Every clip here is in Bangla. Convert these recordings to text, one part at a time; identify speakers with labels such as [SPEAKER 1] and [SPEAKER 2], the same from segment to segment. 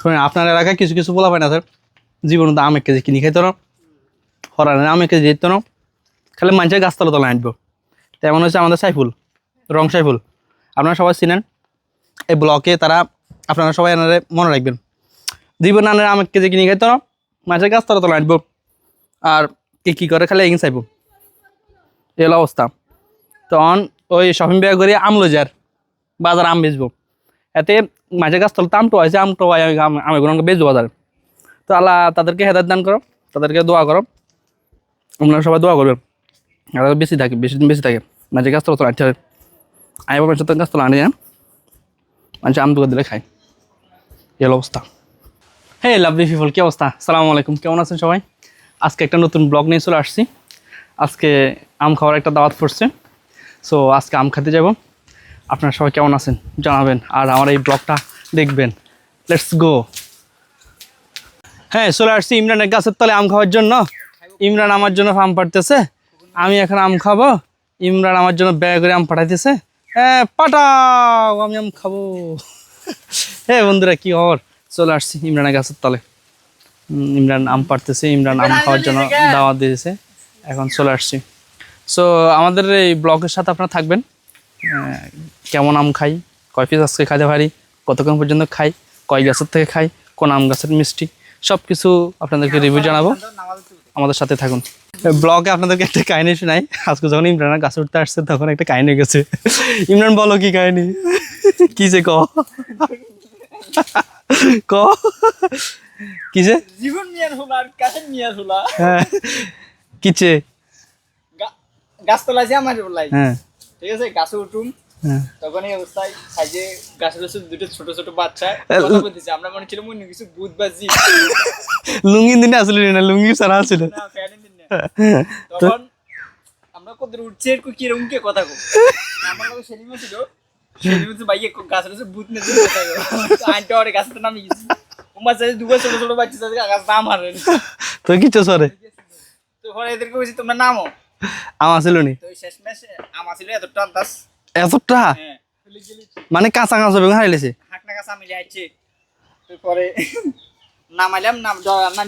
[SPEAKER 1] শুনেন আপনার এলাকায় কিছু কিছু পোলা পায় না স্যার জীবনে তো আম 1 কেজি কিনে খাইতো না হরানের আম 1 কেজি যেত না খালি মানুষের গাছতলা তলা আনবো তেমন হচ্ছে আমাদের সাইফুল রং সাইফুল আপনারা সবাই চিনেন এই ব্লকে তারা আপনারা সবাই এনারে মনে রাখবেন জীবন আনের আম 1 কেজি কিনে খাইতো না মানুষের গাছতলা তলা আনবো আর কি করে খালি এগিয়ে চাইবো এই হলো অবস্থা তখন ওই শপিং ব্যাগ করে আম লই যার বাজার আম বেচবো এতে মাঝে গাছ তলতে আমটো আছে আমটো আমি কোনো বেচবো বাজারে তো আল্লাহ তাদেরকে হেদায়ত দান করো তাদেরকে দোয়া করো আপনারা সবাই দোয়া করবেন আর বেশি থাকে বেশি দিন বেশি থাকে মাঝে গাছ তলা আনতে হবে আইব মানুষের তো গাছ তলা আনি না মানুষ আম দোকান দিলে খায় এই অবস্থা হে লাভলি পিপল কি অবস্থা আসসালামু আলাইকুম কেমন আছেন সবাই আজকে একটা নতুন ব্লগ নিয়ে চলে আসছি আজকে আম খাওয়ার একটা দাওয়াত পড়ছে সো আজকে আম খেতে যাব আপনারা সবাই কেমন আছেন জানাবেন আর আমার এই ব্লগটা দেখবেন লেটস গো হ্যাঁ চলে আসছি ইমরানের গাছের তলে আম খাওয়ার জন্য ইমরান আমার জন্য আম পাড়তেছে আমি এখন আম খাবো ইমরান আমার জন্য ব্যাগ করে আম পাঠাইতেছে হ্যাঁ পাঠাও আমি আম খাবো হ্যাঁ বন্ধুরা কি খবর চলে আসছি ইমরানের গাছের তলে ইমরান আম পাড়তেছে ইমরান আম খাওয়ার জন্য দাওয়াত দিয়েছে এখন চলে আসছি সো আমাদের এই ব্লগের সাথে আপনারা থাকবেন কেমন আম খাই কয় পিস আজকে খাইতে পারি কতক্ষণ পর্যন্ত খাই কয় গাছের থেকে খাই কোন আম গাছের মিষ্টি সব কিছু আপনাদেরকে রিভিউ জানাবো আমাদের সাথে থাকুন ব্লগে আপনাদেরকে একটা কাহিনী শোনাই আজকে যখন ইমরান গাছে উঠতে আসছে তখন একটা কাহিনী গেছে ইমরান বলো কি কাহিনী কি যে ক কিসে
[SPEAKER 2] জীবন নিয়ে হলো আর কাছে নিয়ে হলো
[SPEAKER 1] হ্যাঁ কিছে
[SPEAKER 2] গাছতলা আছে আমার বলাই
[SPEAKER 1] হ্যাঁ
[SPEAKER 2] ঠিক আছে গাছে উঠুম
[SPEAKER 1] হ্যাঁ
[SPEAKER 2] তখন এই অবস্থায় সাইজে গাছের রসুন দুটো ছোট ছোট বাচ্চা কথা বলতেছে আমরা মনে ছিল মনে কিছু ভূত বাজি
[SPEAKER 1] লুঙ্গি দিনে আসলে না লুঙ্গি সারা ছিল
[SPEAKER 2] না ফ্যান দিন না তখন আমরা কত উঠছে এরকম কি রকম কে কথা কো আমার কাছে সেলিম ছিল সেলিম তো ভাই গাছের রসুন ভূত নিয়ে কথা কো আইটা ওরে গাছটা নামি গেছে উমা সাইজে দুটো ছোট ছোট বাচ্চা সাথে গাছ নাম হারে
[SPEAKER 1] তো কিচ্ছু সরে
[SPEAKER 2] তো পরে এদেরকে বলছি তোমরা নামো
[SPEAKER 1] আমার ছিল নি
[SPEAKER 2] তো শেষমেশ আমার ছিল এতটা আন্দাজ
[SPEAKER 1] এতটা
[SPEAKER 2] হ্যাঁ ফেলে গেলি
[SPEAKER 1] মানে কাঁচা কাঁচা বেগুন হারাইলেছে
[SPEAKER 2] হাঁকনা গাছ আমি যাইছি তারপরে নামাইলাম নাম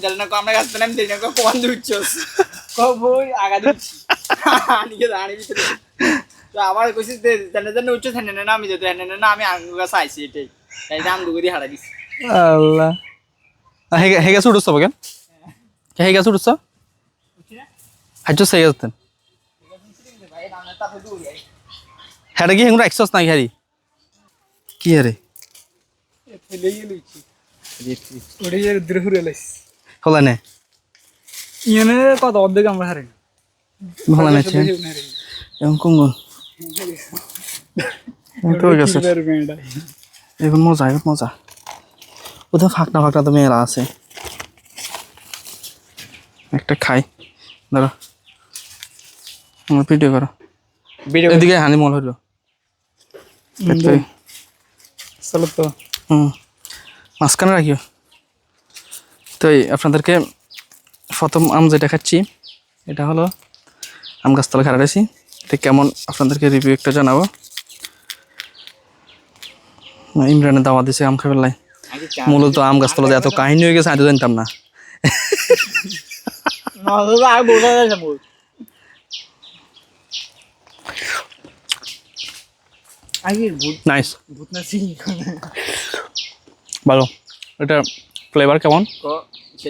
[SPEAKER 2] জানি না আমরা গাছটা নাম দিই না কোন দিচ্ছস কই আগা দিচ্ছি আনিকে দাঁড়ি ভিতরে তো আবার কইছিস জানে জানে উচ্চ থানে না আমি যেতে না আমি আঙ্গু গাছ আইছি এটাই তাই দাম দুগুদি হারা দিছি
[SPEAKER 1] আল্লাহ হে গাছ উঠছ কেন হে গাছ উঠছ হাইছো সেই গাছ
[SPEAKER 2] ভাই নামটা তাহলে দূর যাই
[SPEAKER 1] হ্যাঁ কি হেগুলো এক্সস নাই হারি কি আরে
[SPEAKER 2] ফেলে গেলছি ওরে এর দ্রহুরে লাইস
[SPEAKER 1] হলা নে
[SPEAKER 2] ইয়েনে কত অর্ধেক আমরা হারে
[SPEAKER 1] ভালো না এমন কোন তো গেছে এখন মজা এখন মজা ওদের ফাঁকনা ফাঁকনা তো মেয়েরা আছে একটা খাই ধরো ভিডিও করো এদিকে হানি মল হইলো
[SPEAKER 2] চলো তো
[SPEAKER 1] মাঝখানে রাখিও তো আপনাদেরকে প্রথম আম যেটা খাচ্ছি এটা হলো আম গাছতলা খারাইছি এটা কেমন আপনাদেরকে রিভিউ একটা জানাবো ইমরানের দাওয়া দিছে আম খাবার লাই মূলত আম গাছতলা এত কাহিনী হয়ে গেছে আমি তো জানতাম না নাইস ভালো এটা ফ্লেভার কেমন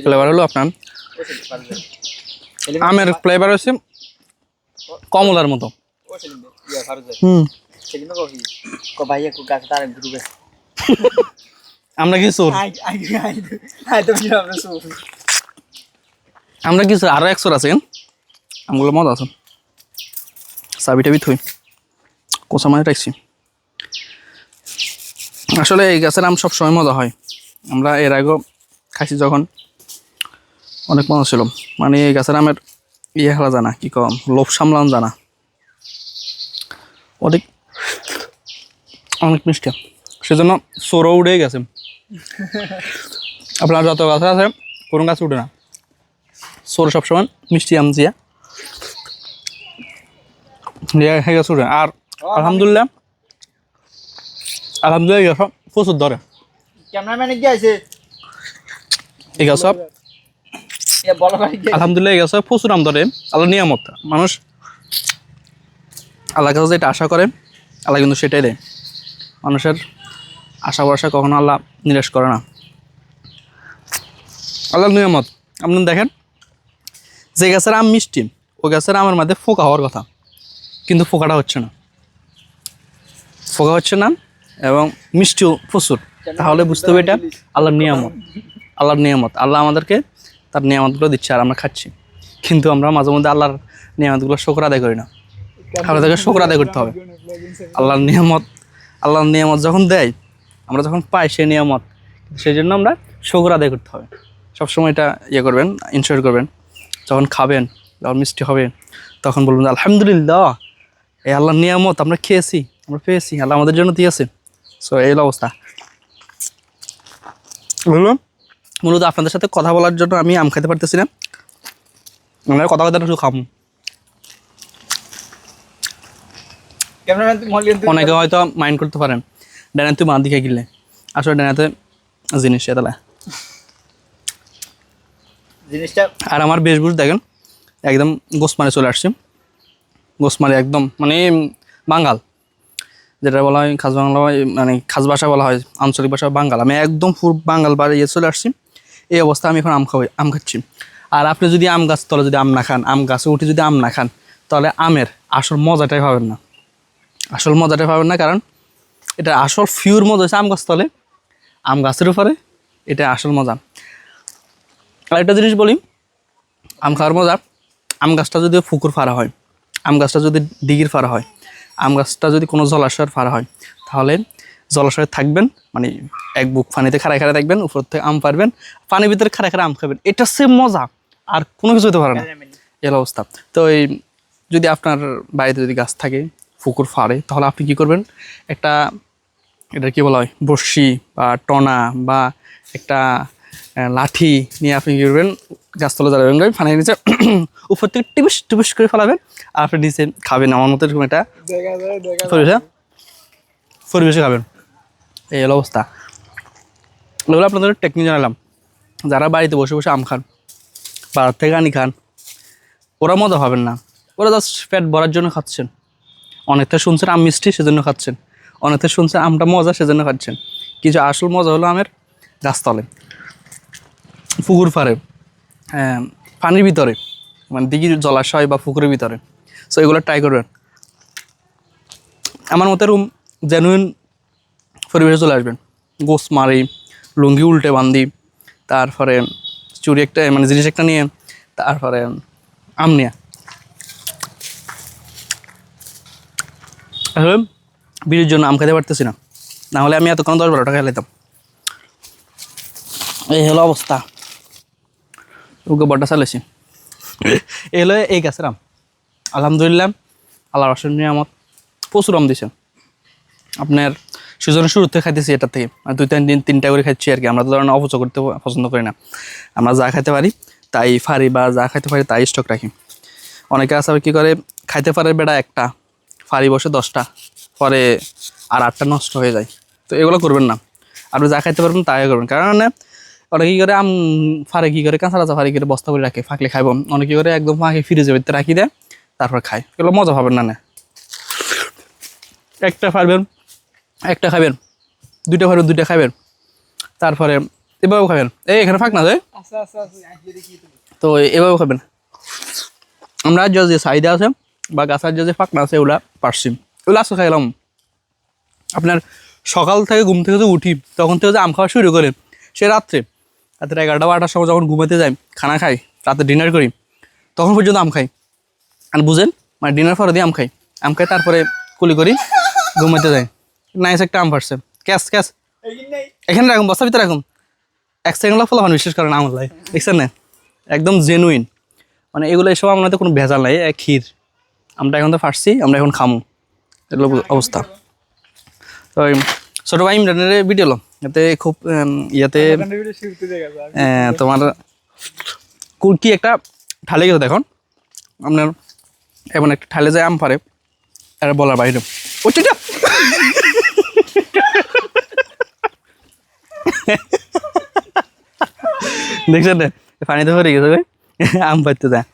[SPEAKER 1] ফ্লেভার হলো আপনার আমের ফ্লেভার হচ্ছে কমলার মতো আমরা কি চোর আমরা কি আরো এক চোর আছে আমগুলো মজা আছে চাবি টাবি থই কোচা মানে রাখছি আসলে এই গাছের আম সবসময় মজা হয় আমরা এর আগেও খাইছি যখন অনেক মজা ছিল মানে এই গাছের আমের ইয়ে খেলা জানা কি কম লোভ সামলান জানা অনেক অনেক মিষ্টি সেজন্য চোরও উঠে গেছে আপনার যত গাছ আছে কোনো গাছ উঠে না চোর সবসময় মিষ্টি আম দিয়া গাছ উঠে আর আলহামদুলিল্লাহ আলহামদুলিল্লাহ প্রচুর ধরে
[SPEAKER 2] ক্যামেরাম্যানে কি আছে
[SPEAKER 1] এই গাছ
[SPEAKER 2] বলো ভাই
[SPEAKER 1] আলহামদুলিল্লাহ এই গাছ প্রচুর আম ধরে। আল্লাহ নিয়ামত, মানুষ আল্লাহ কাছে যেটা আশা করে আল্লাহ কিন্তু সেটাই দেয়। মানুষের আশা ভরসা কখনো আল্লাহ নিরাশ করে না। আল্লাহর নিয়ামত। আপনি দেখেন যে গাছের আম মিষ্টি ওই গাছের আমের মধ্যে ফোকা হওয়ার কথা, কিন্তু ফোকাটা হচ্ছে না, ফোকা হচ্ছে না এবং মিষ্টিও প্রচুর। তাহলে বুঝতে হবে এটা আল্লাহর নিয়ামত। আল্লাহর নিয়ামত, আল্লাহ আমাদেরকে তার নিয়ামতগুলো দিচ্ছে আর আমরা খাচ্ছি। কিন্তু আমরা মাঝে মধ্যে আল্লাহর নিয়ামতগুলো শুকর আদায় করি না। আমাদেরকে শুকর আদায় করতে হবে। আল্লাহর নিয়ামত যখন দেয়, আমরা যখন পাই সেই নিয়ামত, সেই জন্য আমরা শুকর আদায় করতে হবে। সবসময় এটা ইয়ে করবেন, ইনশিওর করবেন। যখন খাবেন, যখন মিষ্টি হবে, তখন বলবেন আলহামদুলিল্লাহ, এই আল্লাহর নিয়ামত আমরা খেয়েছি, আমরা পেয়েছি, আল্লাহ আমাদের জন্য দিয়েছে। সো এই অবস্থা। বললাম মূলত আপনাদের সাথে কথা বলার জন্য আমি আম খেতে পারতেছি না। আমরা কথা কথা একটু খাবো।
[SPEAKER 2] ক্যামেরাম্যান তুমি মলিয়ন
[SPEAKER 1] অনেকে হয়তো মাইন্ড করতে পারেন ডানা তুই বাঁ দিকে গিলে, আসলে ডানাতে জিনিস এতলা।
[SPEAKER 2] জিনিসটা
[SPEAKER 1] আর আমার বেশভূষ দেখেন একদম গোসমারে চলে আসছে। গোসমারে একদম মানে বাঙ্গাল, যেটা বলা হয় খাস বাংলা, মানে খাস ভাষা বলা হয়, আঞ্চলিক ভাষা বাঙ্গাল। আমি একদম পুরো বাঙ্গাল বাড়ি চলে আসছি। এই অবস্থা আমি এখন আম খাচ্ছি। আর আপনি যদি আম গাছ তলে যদি আম না খান, আম গাছে উঠে যদি আম না খান, তাহলে আমের আসল মজাটাই পাবেন না। আসল মজাটাই পাবেন না, কারণ এটা আসল ফিউর মজা হচ্ছে আম গাছ তলে, আম গাছের উপরে, এটা আসল মজা। আর একটা জিনিস বলি, আম খাওয়ার মজা, আম গাছটা যদি পুকুর ফাড়া হয়, আম গাছটা যদি দিঘির ফাড়া হয়, আম গাছটা যদি কোনো জলাশয়ের ফাড়া হয়, তাহলে জলাশয়ে থাকবেন, মানে এক বুক পানিতে খাড়ায় খাড়ায় থাকবেন, উপর থেকে আম পারবেন, পানির ভিতরে খাড়ায় খাড়ায় আম খাবেন। এটা সে মজা আর কোনো কিছু হতে পারে না। এর অবস্থা। তো এই যদি আপনার বাড়িতে যদি গাছ থাকে পুকুর ফাড়ে, তাহলে আপনি কী করবেন, একটা এটা কী বলা হয় বড়শি বা টনা বা একটা লাঠি নিয়ে আপনি কী করবেন, গাছতলা জ্বালাবেন, ফানি নিচে উপর থেকে টিপিস টিপিস করে ফেলাবেন আর আপনি নিচে খাবেন। আমার মতো এরকম একটা পরিবেশে খাবেন। এই হলো অবস্থা। এগুলো আপনাদের টেকনিক জানালাম। যারা বাড়িতে বসে বসে আম খান, বাজার থেকে আনি খান, ওরা মজা পাবেন না। ওরা জাস্ট পেট ভরার জন্য খাচ্ছেন। অনেকটা শুনছেন আম মিষ্টি সেজন্য খাচ্ছেন, অনেকটা শুনছেন আমটা মজা সেজন্য খাচ্ছেন। কিছু আসল মজা হলো আমের গাছতলে, পুকুর পাড়ে, পানির ভিতরে, মানে দিঘির জলাশয় বা পুকুরের ভিতরে। সো এগুলো ট্রাই করবেন। আমার মতে রুম জেনুইন পরিবেশে চলে আসবেন। গোস মারি, লুঙ্গি উল্টে বান্ধি, তারপরে চুরি একটা মানে জিনিস একটা নিয়ে, তারপরে আম নিয়ে আসলে বিড়ির জন্য আম খেতে পারতেছি না, না হলে আমি এতক্ষণ 10-12 টাকা খেলাইতাম। এই হলো অবস্থা। ওকে বড্ডা চালাইছি। এই হলো এই গাছের আম। আলহামদুলিল্লাহ, আল্লাহর অসীম নিয়ামত, প্রচুর আম দিছে। আপনার সিজনের শুরু থেকে খাইতেছি এটা থেকে, 2-3 করে খাচ্ছি আর কি। আমরা তো ধরেন অপচয় করতে পছন্দ করি না। আমরা যা খাইতে পারি তাই ফারি, বা যা খাইতে পারি তাই স্টক রাখি। অনেকে আছে কী করে, খাইতে পারে বেড়া একটা, ফারি বসে 10টা, পরে আর 8টা নষ্ট হয়ে যায়। তো এগুলো করবেন না। আপনি যা খাইতে পারবেন তাই করবেন। কারণ অনেকে কী করে আম ফারে কী করে, কাঁচা কাঁচা ফারি করে বস্তা করে রাখে, ফাঁকলে খাইব। অনেকে করে একদম ফাঁকে ফ্রিজের ভিতরে রাখি দেয়, তারপর খায়। এগুলো মজা পাবেন না। একটা ফারবেন, একটা খাবেন, 2টা ফারবেন, 2টা খাবেন, তারপরে এভাবেও খাবেন। এখানে ফাঁক না যায়, তো এভাবেও খাবেন। আমরা যে চাহিদা আছে বা গাছের যে ফাঁক না আছে ওগুলা পারছি, ওগুলো আজকে খাইলাম। আপনার সকাল থেকে ঘুম থেকে যে উঠি তখন থেকে যে আম খাওয়া শুরু করে, সে রাত্রে 11টা-12টার সময় যখন ঘুমাতে যাই, খানা খাই, রাতে ডিনার করি, তখন পর্যন্ত আম খাই। আর বুঝেন, মানে ডিনার পরে দিয়ে আম খাই, তারপরে কুলি করি, ঘুমাতে যাই। নাইস একটা আম পারছে, ক্যাশ এখানে রাখুন, বস্তার ভিতরে রাখুন। 1 সেকেন্ড ফলো বিশ্বাস করেন আমার লাই, দেখছেন না, একদম জেনুইন। মানে এগুলো এসব আমাদের কোনো ভেজাল নাই। ক্ষীর আমরা এখন তো ফাটছি, আমরা এখন খামু, এগুলো অবস্থা। তো ছোটো ভাই ইমরানের ভিডিও হলো, এতে খুব ইয়াতে তোমার কি একটা ঠালে গেছে দেখুন। আপনার এমন একটা ঠালে যায় আম পারে, আর বলার বাইরে ওইটা দেখছেন না পানিতে ভরে গেছে ভাই আম পাইতে যায়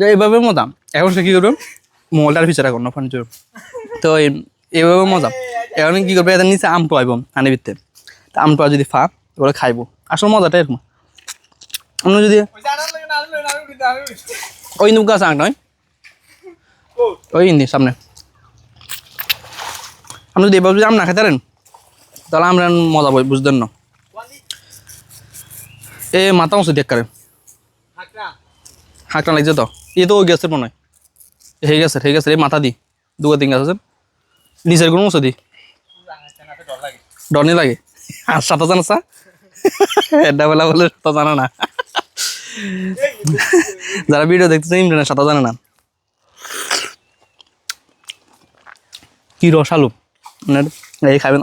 [SPEAKER 1] এইভাবে মজা এখন সে কি করবে মোবাইলটার পিছিয়ে রাখুন না ফার্নিচার তো এইভাবে মজা এখন কি করবে এদের নিচে আম পাইব আনি ভিতরে তা আম পাওয়া যদি ফা ওগুলো খাইবো আসলে মজাটা এরকম আমরা যদি ওই নৌকা আছে নয় ওই ইন্দি সামনে আপনি যদি এবার যদি আম না খেতে পারেন তাহলে আমরা মজা পাই বুঝতেন না এ মাথা মতো দেখ করে হাঁকটা লাগছে তো এ তো ওই গ্যাসের মনে হয় হয়ে গেছে এই মাথা দি দুটো তিন গাছ আছেন নিচের কোনো মতো দি ডর নেই লাগে আর সাঁতা জানা সা এটা বেলা বলে সাঁতা জানা না যারা ভিডিও দেখতেছে ইমরানের সাঁতা জানে না কি রসালু এই খাবেন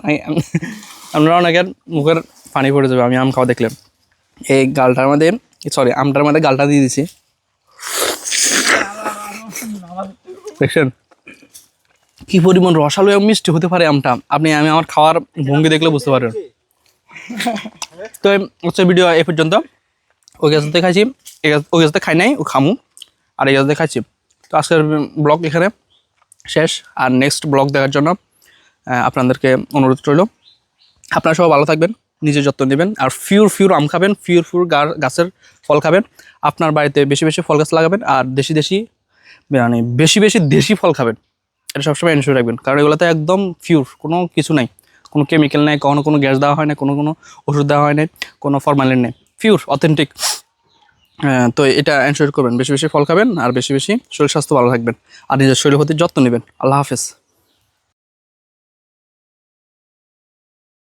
[SPEAKER 1] আপনারা অনেকের মুখের পানি পড়ে যাবে আমি আম খাওয়া দেখলাম এই গালটার মধ্যে সরি আমটার মধ্যে গালটা দিয়ে দিছি দেখছেন কি পরিমাণ রসালো এবং মিষ্টি হতে পারে আমটা আমি আমার খাওয়ার ভঙ্গি দেখলে বুঝতে পারেন তো হচ্ছে ভিডিও এই পর্যন্ত ওই গাছতে খাইছি ওই গাছতে খাই নাই ও খামু আর এই গাছতে খাইছি তো আজকের ব্লগ এখানে শেষ আর নেক্সট ব্লগ দেখার জন্য আপনাদেরকে অনুরোধ রইল আপনারা সবাই ভালো থাকবেন নিজের যত্ন নেবেন আর ফিউর আম খাবেন ফিউর গাছের ফল খাবেন আপনার বাড়িতে বেশি বেশি ফল গাছ লাগাবেন আর বেশি দেশি ফল খাবেন এটা সবসময় এনশিওর রাখবেন কারণ এগুলোতে একদম ফিউর কোনো কিছু নাই কোনো কেমিক্যাল নেই কোনো গ্যাস দেওয়া হয় না কোনো ওষুধ দেওয়া হয় না কোনো ফরমালিন নেই ফিউর অথেন্টিক তো এটা এনশিওর করবেন বেশি বেশি ফল খাবেন আর বেশি শরীর স্বাস্থ্য ভালো থাকবেন আর নিজের শরীরের প্রতি যত্ন নেবেন আল্লাহ হাফেজ